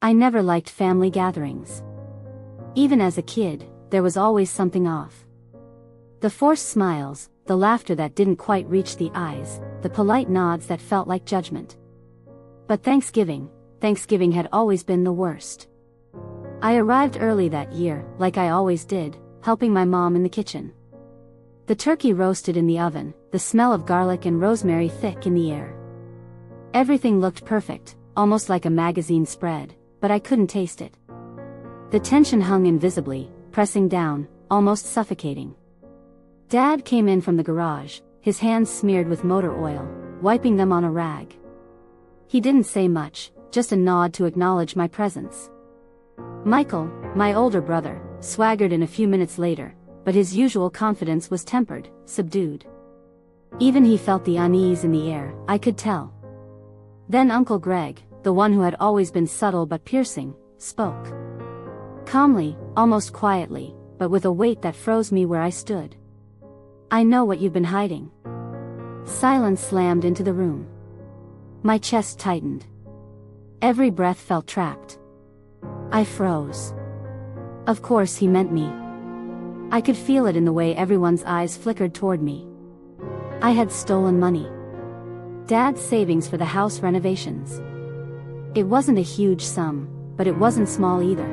I never liked family gatherings. Even as a kid, there was always something off. The forced smiles, the laughter that didn't quite reach the eyes, the polite nods that felt like judgment. But Thanksgiving had always been the worst. I arrived early that year, like I always did, helping my mom in the kitchen. The turkey roasted in the oven, the smell of garlic and rosemary thick in the air. Everything looked perfect, almost like a magazine spread, but I couldn't taste it. The tension hung invisibly, pressing down, almost suffocating. Dad came in from the garage, his hands smeared with motor oil, wiping them on a rag. He didn't say much, just a nod to acknowledge my presence. Michael, my older brother, swaggered in a few minutes later, but his usual confidence was tempered, subdued. Even he felt the unease in the air, I could tell. Then Uncle Greg, the one who had always been subtle but piercing, spoke. Calmly, almost quietly, but with a weight that froze me where I stood. I know what you've been hiding. Silence slammed into the room. My chest tightened. Every breath felt trapped. I froze. Of course he meant me. I could feel it in the way everyone's eyes flickered toward me. I had stolen money. Dad's savings for the house renovations. It wasn't a huge sum, but it wasn't small either.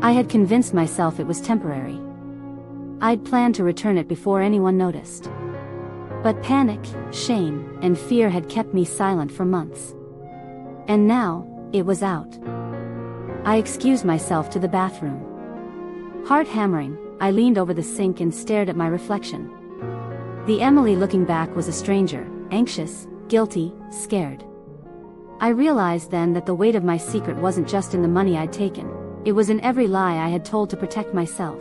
I had convinced myself it was temporary. I'd planned to return it before anyone noticed. But panic, shame, and fear had kept me silent for months. And now, it was out. I excused myself to the bathroom. Heart hammering, I leaned over the sink and stared at my reflection. The Emily looking back was a stranger, anxious, guilty, scared. I realized then that the weight of my secret wasn't just in the money I'd taken, it was in every lie I had told to protect myself.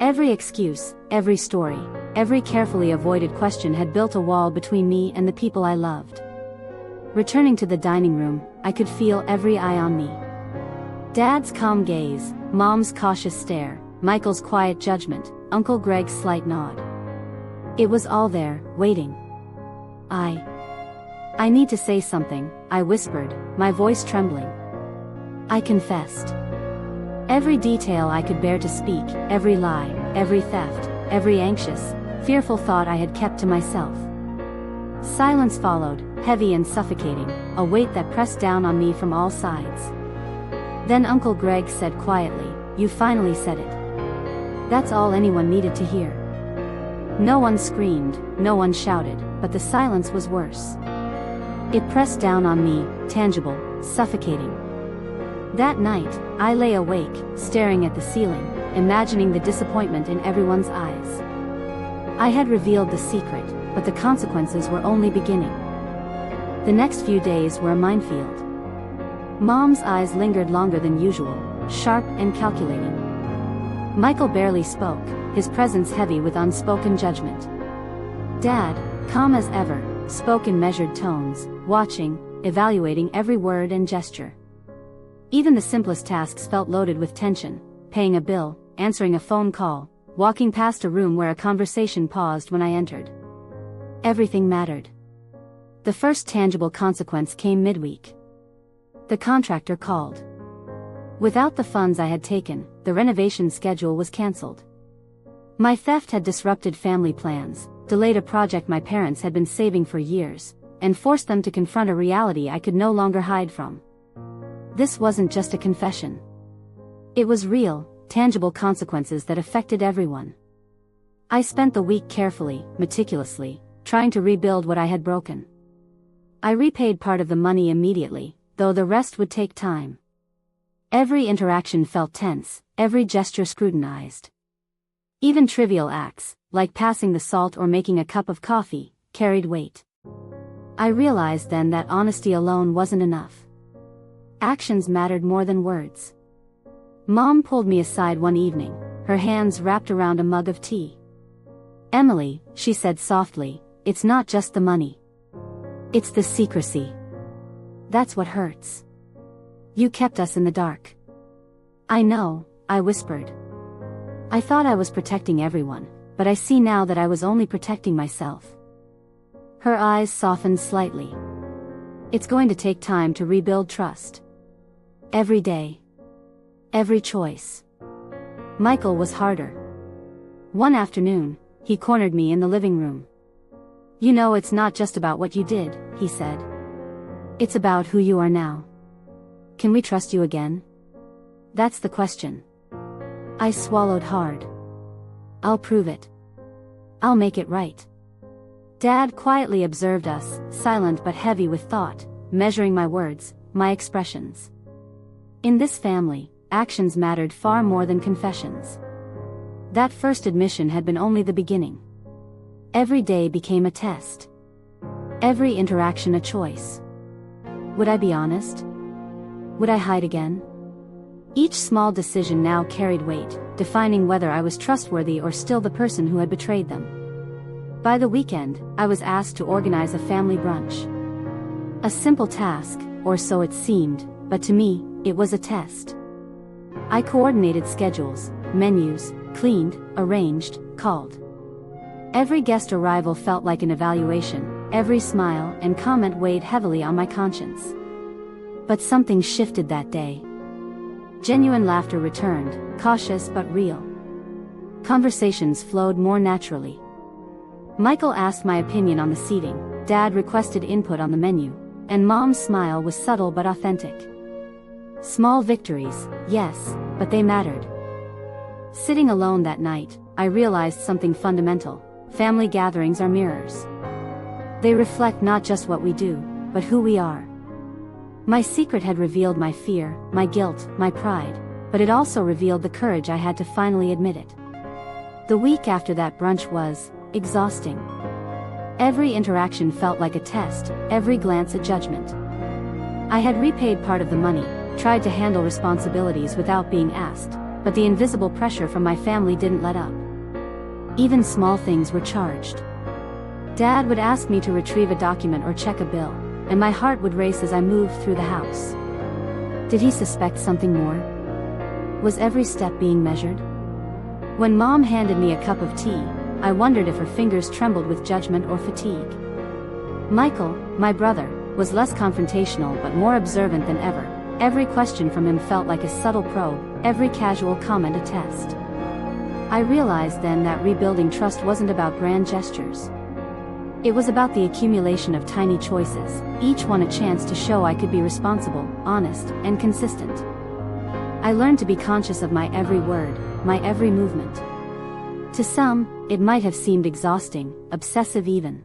Every excuse, every story, every carefully avoided question had built a wall between me and the people I loved. Returning to the dining room, I could feel every eye on me. Dad's calm gaze, Mom's cautious stare, Michael's quiet judgment, Uncle Greg's slight nod. It was all there, waiting. I need to say something, I whispered, my voice trembling. I confessed. Every detail I could bear to speak, every lie, every theft, every anxious, fearful thought I had kept to myself. Silence followed, heavy and suffocating, a weight that pressed down on me from all sides. Then Uncle Greg said quietly, "You finally said it." That's all anyone needed to hear. No one screamed, no one shouted, but the silence was worse. It pressed down on me, tangible, suffocating. That night, I lay awake, staring at the ceiling, imagining the disappointment in everyone's eyes. I had revealed the secret, but the consequences were only beginning. The next few days were a minefield. Mom's eyes lingered longer than usual, sharp and calculating. Michael barely spoke, his presence heavy with unspoken judgment. Dad, calm as ever, spoke in measured tones, watching, evaluating every word and gesture. Even the simplest tasks felt loaded with tension, paying a bill, answering a phone call, walking past a room where a conversation paused when I entered. Everything mattered. The first tangible consequence came midweek. The contractor called. Without the funds I had taken, the renovation schedule was cancelled. My theft had disrupted family plans, delayed a project my parents had been saving for years, and forced them to confront a reality I could no longer hide from. This wasn't just a confession. It was real, tangible consequences that affected everyone. I spent the week carefully, meticulously, trying to rebuild what I had broken. I repaid part of the money immediately, though the rest would take time. Every interaction felt tense, every gesture scrutinized. Even trivial acts, like passing the salt or making a cup of coffee, carried weight. I realized then that honesty alone wasn't enough. Actions mattered more than words. Mom pulled me aside one evening, her hands wrapped around a mug of tea. "Emily," she said softly, "it's not just the money. It's the secrecy. That's what hurts. You kept us in the dark." "I know," I whispered. I thought I was protecting everyone, but I see now that I was only protecting myself. Her eyes softened slightly. "It's going to take time to rebuild trust. Every day. Every choice. Michael was harder. One afternoon, he cornered me in the living room. "You know, it's not just about what you did," he said. "It's about who you are now. Can we trust you again? That's the question." I swallowed hard. "I'll prove it. I'll make it right." Dad quietly observed us, silent but heavy with thought, measuring my words, my expressions. In this family, actions mattered far more than confessions. That first admission had been only the beginning. Every day became a test. Every interaction a choice. Would I be honest? Would I hide again? Each small decision now carried weight, defining whether I was trustworthy or still the person who had betrayed them. By the weekend, I was asked to organize a family brunch. A simple task, or so it seemed, but to me, it was a test. I coordinated schedules, menus, cleaned, arranged, called. Every guest arrival felt like an evaluation, every smile and comment weighed heavily on my conscience. But something shifted that day. Genuine laughter returned, cautious but real. Conversations flowed more naturally. Michael asked my opinion on the seating, Dad requested input on the menu, and Mom's smile was subtle but authentic. Small victories, yes, but they mattered. Sitting alone that night, I realized something fundamental: family gatherings are mirrors. They reflect not just what we do, but who we are. My secret had revealed my fear, my guilt, my pride, but it also revealed the courage I had to finally admit it. The week after that brunch was exhausting. Every interaction felt like a test, every glance a judgment. I had repaid part of the money, tried to handle responsibilities without being asked, but the invisible pressure from my family didn't let up. Even small things were charged. Dad would ask me to retrieve a document or check a bill, and my heart would race as I moved through the house. Did he suspect something more? Was every step being measured? When Mom handed me a cup of tea, I wondered if her fingers trembled with judgment or fatigue. Michael, my brother, was less confrontational but more observant than ever. Every question from him felt like a subtle probe, every casual comment a test. I realized then that rebuilding trust wasn't about grand gestures. It was about the accumulation of tiny choices, each one a chance to show I could be responsible, honest, and consistent. I learned to be conscious of my every word, my every movement. To some, it might have seemed exhausting, obsessive even.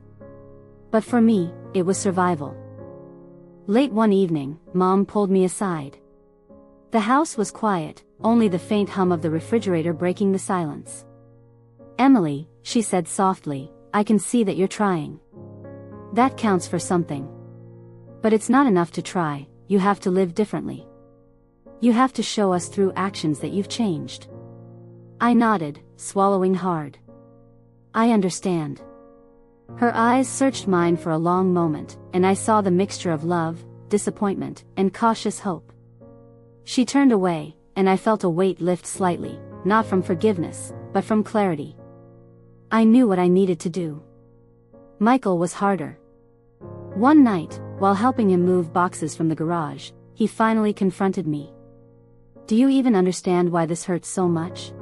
But for me, it was survival. Late one evening, Mom pulled me aside. The house was quiet, only the faint hum of the refrigerator breaking the silence. "Emily," she said softly, "I can see that you're trying. That counts for something. But it's not enough to try, you have to live differently. You have to show us through actions that you've changed." I nodded, swallowing hard. "I understand." Her eyes searched mine for a long moment, and I saw the mixture of love, disappointment, and cautious hope. She turned away, and I felt a weight lift slightly, not from forgiveness, but from clarity. I knew what I needed to do. Michael was harder. One night, while helping him move boxes from the garage, he finally confronted me. "Do you even understand why this hurts so much?"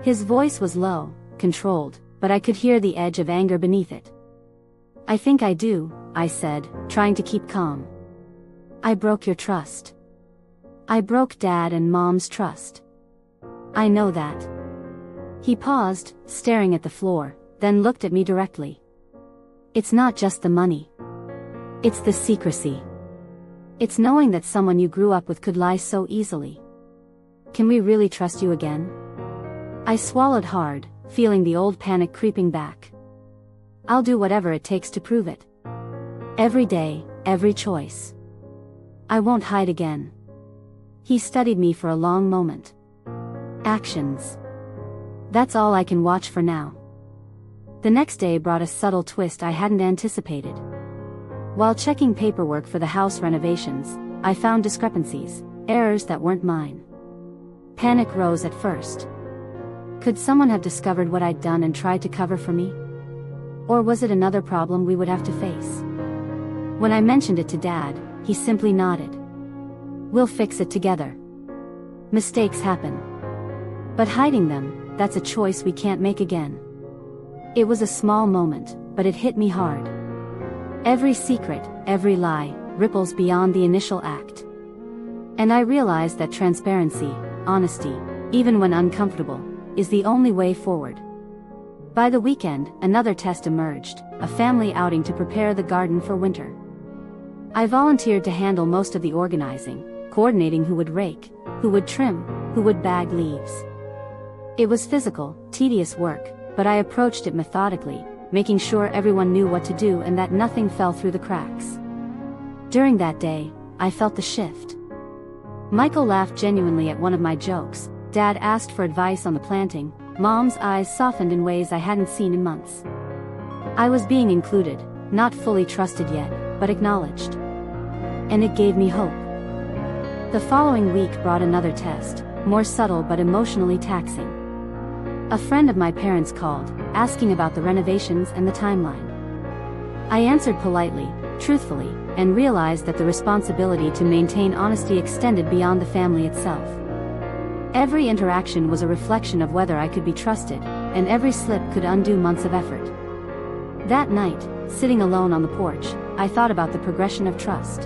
His voice was low, controlled, but I could hear the edge of anger beneath it. "I think I do," I said, trying to keep calm. "I broke your trust. I broke Dad and Mom's trust. I know that." He paused, staring at the floor, then looked at me directly. "It's not just the money. It's the secrecy. It's knowing that someone you grew up with could lie so easily. Can we really trust you again?" I swallowed hard, feeling the old panic creeping back. "I'll do whatever it takes to prove it. Every day, every choice. I won't hide again." He studied me for a long moment. "Actions. That's all I can watch for now." The next day brought a subtle twist I hadn't anticipated. While checking paperwork for the house renovations, I found discrepancies, errors that weren't mine. Panic rose at first. Could someone have discovered what I'd done and tried to cover for me? Or was it another problem we would have to face? When I mentioned it to Dad, he simply nodded. We'll fix it together. Mistakes happen. But hiding them, that's a choice we can't make again. It was a small moment, but it hit me hard. Every secret, every lie, ripples beyond the initial act. And I realized that transparency, honesty, even when uncomfortable, is the only way forward. By the weekend, another test emerged, a family outing to prepare the garden for winter. I volunteered to handle most of the organizing, coordinating who would rake, who would trim, who would bag leaves. It was physical, tedious work, but I approached it methodically, making sure everyone knew what to do and that nothing fell through the cracks. During that day, I felt the shift. Michael laughed genuinely at one of my jokes, Dad asked for advice on the planting, Mom's eyes softened in ways I hadn't seen in months. I was being included, not fully trusted yet, but acknowledged. And it gave me hope. The following week brought another test, more subtle but emotionally taxing. A friend of my parents called, asking about the renovations and the timeline. I answered politely, truthfully, and realized that the responsibility to maintain honesty extended beyond the family itself. Every interaction was a reflection of whether I could be trusted, and every slip could undo months of effort. That night, sitting alone on the porch, I thought about the progression of trust.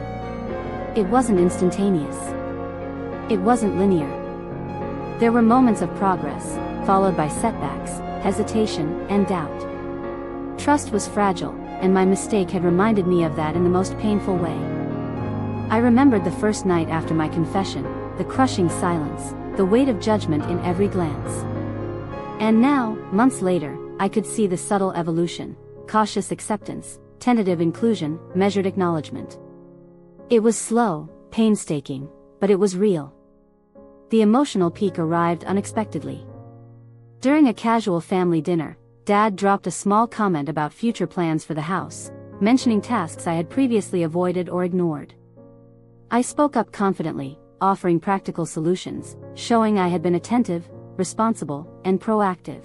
It wasn't instantaneous. It wasn't linear. There were moments of progress, followed by setbacks, hesitation, and doubt. Trust was fragile, and my mistake had reminded me of that in the most painful way. I remembered the first night after my confession, the crushing silence, the weight of judgment in every glance. And now, months later, I could see the subtle evolution, cautious acceptance, tentative inclusion, measured acknowledgement. It was slow, painstaking, but it was real. The emotional peak arrived unexpectedly. During a casual family dinner, Dad dropped a small comment about future plans for the house, mentioning tasks I had previously avoided or ignored. I spoke up confidently, offering practical solutions, showing I had been attentive, responsible, and proactive.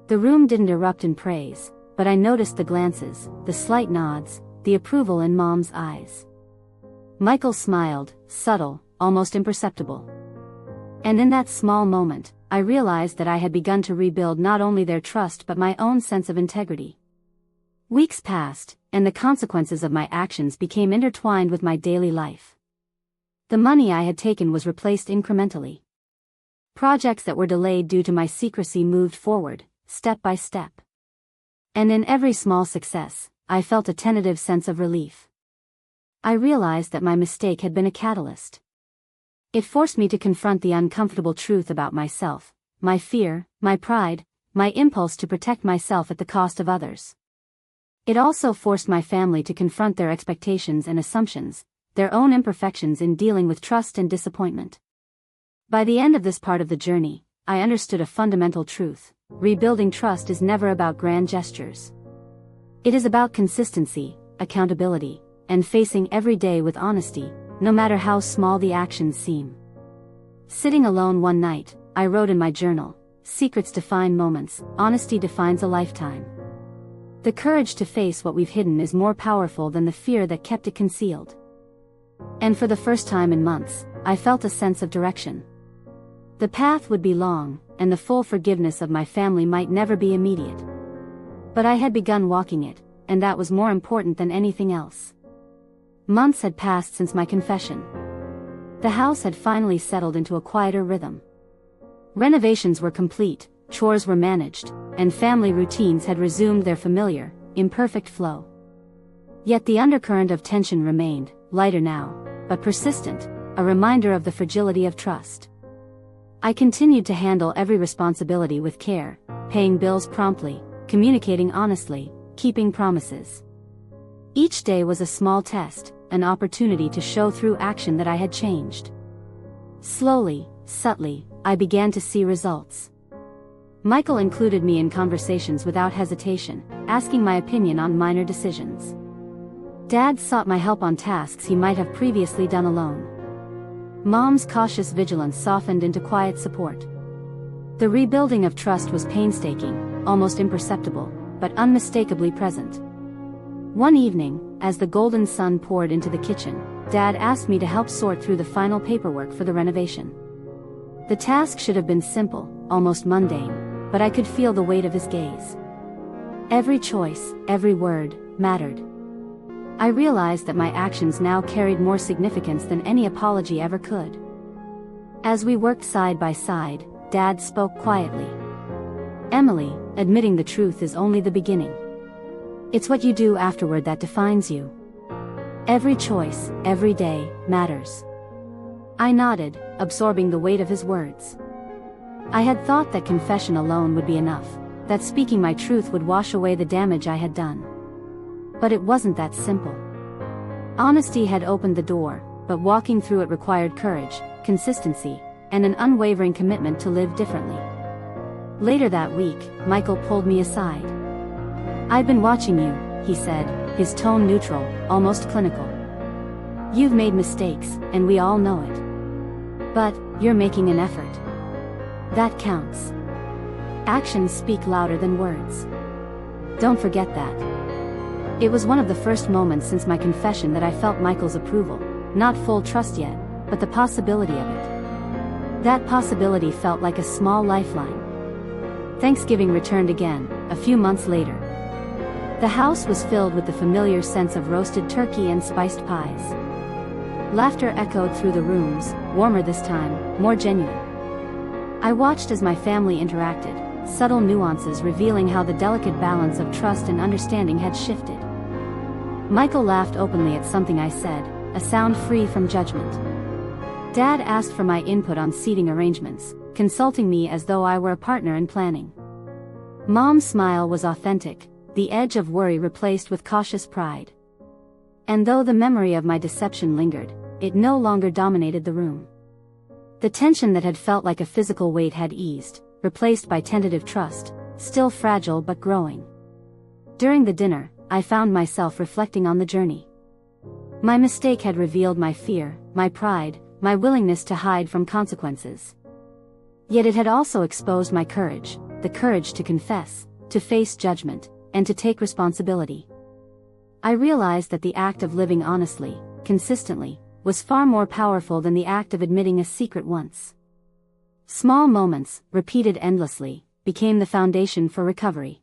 The room didn't erupt in praise, but I noticed the glances, the slight nods, the approval in Mom's eyes. Michael smiled, subtle, almost imperceptible. And in that small moment, I realized that I had begun to rebuild not only their trust but my own sense of integrity. Weeks passed, and the consequences of my actions became intertwined with my daily life. The money I had taken was replaced incrementally. Projects that were delayed due to my secrecy moved forward, step by step. And in every small success, I felt a tentative sense of relief. I realized that my mistake had been a catalyst. It forced me to confront the uncomfortable truth about myself, my fear, my pride, my impulse to protect myself at the cost of others. It also forced my family to confront their expectations and assumptions, their own imperfections in dealing with trust and disappointment. By the end of this part of the journey, I understood a fundamental truth: rebuilding trust is never about grand gestures. It is about consistency, accountability, and facing every day with honesty, no matter how small the actions seem. Sitting alone one night, I wrote in my journal, "Secrets define moments, honesty defines a lifetime." The courage to face what we've hidden is more powerful than the fear that kept it concealed. And for the first time in months, I felt a sense of direction. The path would be long, and the full forgiveness of my family might never be immediate. But I had begun walking it, and that was more important than anything else. Months had passed since my confession. The house had finally settled into a quieter rhythm. Renovations were complete, chores were managed, and family routines had resumed their familiar, imperfect flow. Yet the undercurrent of tension remained, lighter now, but persistent, a reminder of the fragility of trust. I continued to handle every responsibility with care, paying bills promptly, communicating honestly, keeping promises. Each day was a small test, an opportunity to show through action that I had changed. Slowly, subtly, I began to see results. Michael included me in conversations without hesitation, asking my opinion on minor decisions. Dad sought my help on tasks he might have previously done alone. Mom's cautious vigilance softened into quiet support. The rebuilding of trust was painstaking, almost imperceptible, but unmistakably present. One evening, as the golden sun poured into the kitchen, Dad asked me to help sort through the final paperwork for the renovation. The task should have been simple, almost mundane, but I could feel the weight of his gaze. Every choice, every word, mattered. I realized that my actions now carried more significance than any apology ever could. As we worked side by side, Dad spoke quietly. "Emily, admitting the truth is only the beginning. It's what you do afterward that defines you. Every choice, every day, matters." I nodded, absorbing the weight of his words. I had thought that confession alone would be enough, that speaking my truth would wash away the damage I had done. But it wasn't that simple. Honesty had opened the door, but walking through it required courage, consistency, and an unwavering commitment to live differently. Later that week, Michael pulled me aside. "I've been watching you," he said, his tone neutral, almost clinical. "You've made mistakes, and we all know it. But you're making an effort. That counts. Actions speak louder than words. Don't forget that." It was one of the first moments since my confession that I felt Michael's approval, not full trust yet, but the possibility of it. That possibility felt like a small lifeline. Thanksgiving returned again, a few months later. The house was filled with the familiar sense of roasted turkey and spiced pies. Laughter echoed through the rooms, warmer this time, more genuine. I watched as my family interacted, subtle nuances revealing how the delicate balance of trust and understanding had shifted. Michael laughed openly at something I said, a sound free from judgment. Dad asked for my input on seating arrangements, consulting me as though I were a partner in planning. Mom's smile was authentic, the edge of worry replaced with cautious pride. And though the memory of my deception lingered, it no longer dominated the room. The tension that had felt like a physical weight had eased, replaced by tentative trust, still fragile but growing. During the dinner, I found myself reflecting on the journey. My mistake had revealed my fear, my pride, my willingness to hide from consequences. Yet it had also exposed my courage, the courage to confess, to face judgment, and to take responsibility. I realized that the act of living honestly, consistently, was far more powerful than the act of admitting a secret once. Small moments, repeated endlessly, became the foundation for recovery.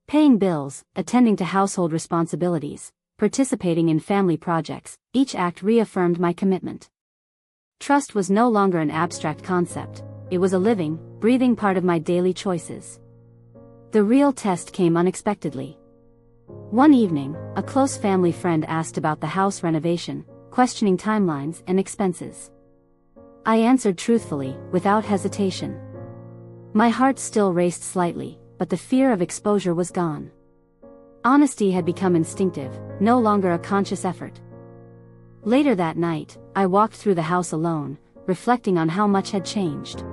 Paying bills, attending to household responsibilities, participating in family projects, each act reaffirmed my commitment. Trust was no longer an abstract concept, it was a living, breathing part of my daily choices. The real test came unexpectedly. One evening, a close family friend asked about the house renovation, questioning timelines and expenses. I answered truthfully, without hesitation. My heart still raced slightly, but the fear of exposure was gone. Honesty had become instinctive, no longer a conscious effort. Later that night, I walked through the house alone, reflecting on how much had changed.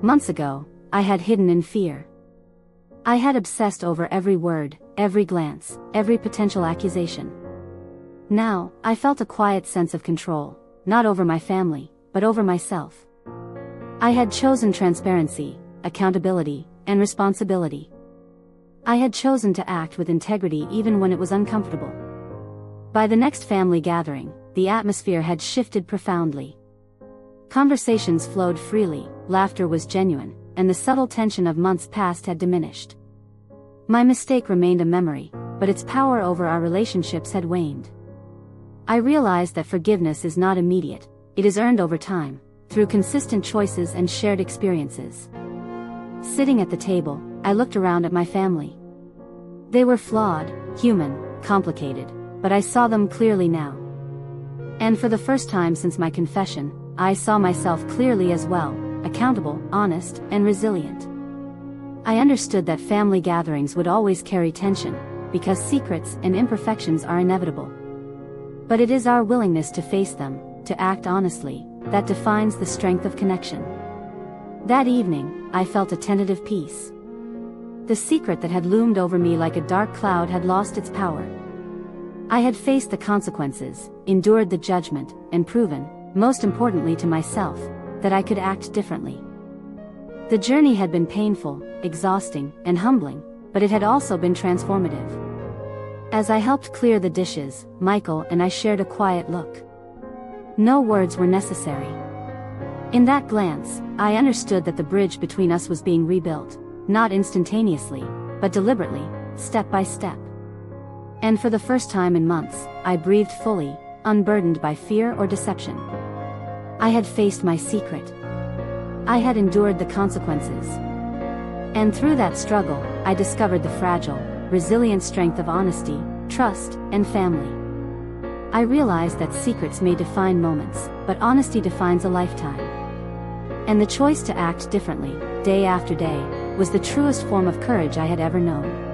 Months ago, I had hidden in fear. I had obsessed over every word, every glance, every potential accusation. Now, I felt a quiet sense of control, not over my family, but over myself. I had chosen transparency, accountability, and responsibility. I had chosen to act with integrity even when it was uncomfortable. By the next family gathering, the atmosphere had shifted profoundly. Conversations flowed freely, laughter was genuine, and the subtle tension of months past had diminished. My mistake remained a memory, but its power over our relationships had waned. I realized that forgiveness is not immediate, it is earned over time, through consistent choices and shared experiences. Sitting at the table, I looked around at my family. They were flawed, human, complicated, but I saw them clearly now. And for the first time since my confession, I saw myself clearly as well, accountable, honest, and resilient. I understood that family gatherings would always carry tension, because secrets and imperfections are inevitable. But it is our willingness to face them, to act honestly, that defines the strength of connection. That evening, I felt a tentative peace. The secret that had loomed over me like a dark cloud had lost its power. I had faced the consequences, endured the judgment, and proven, most importantly to myself, that I could act differently. The journey had been painful, exhausting, and humbling, but it had also been transformative. As I helped clear the dishes, Michael and I shared a quiet look. No words were necessary. In that glance, I understood that the bridge between us was being rebuilt, not instantaneously, but deliberately, step by step. And for the first time in months, I breathed fully, unburdened by fear or deception. I had faced my secret. I had endured the consequences. And through that struggle, I discovered the fragile, resilient strength of honesty, trust, and family. I realized that secrets may define moments, but honesty defines a lifetime. And the choice to act differently, day after day, was the truest form of courage I had ever known.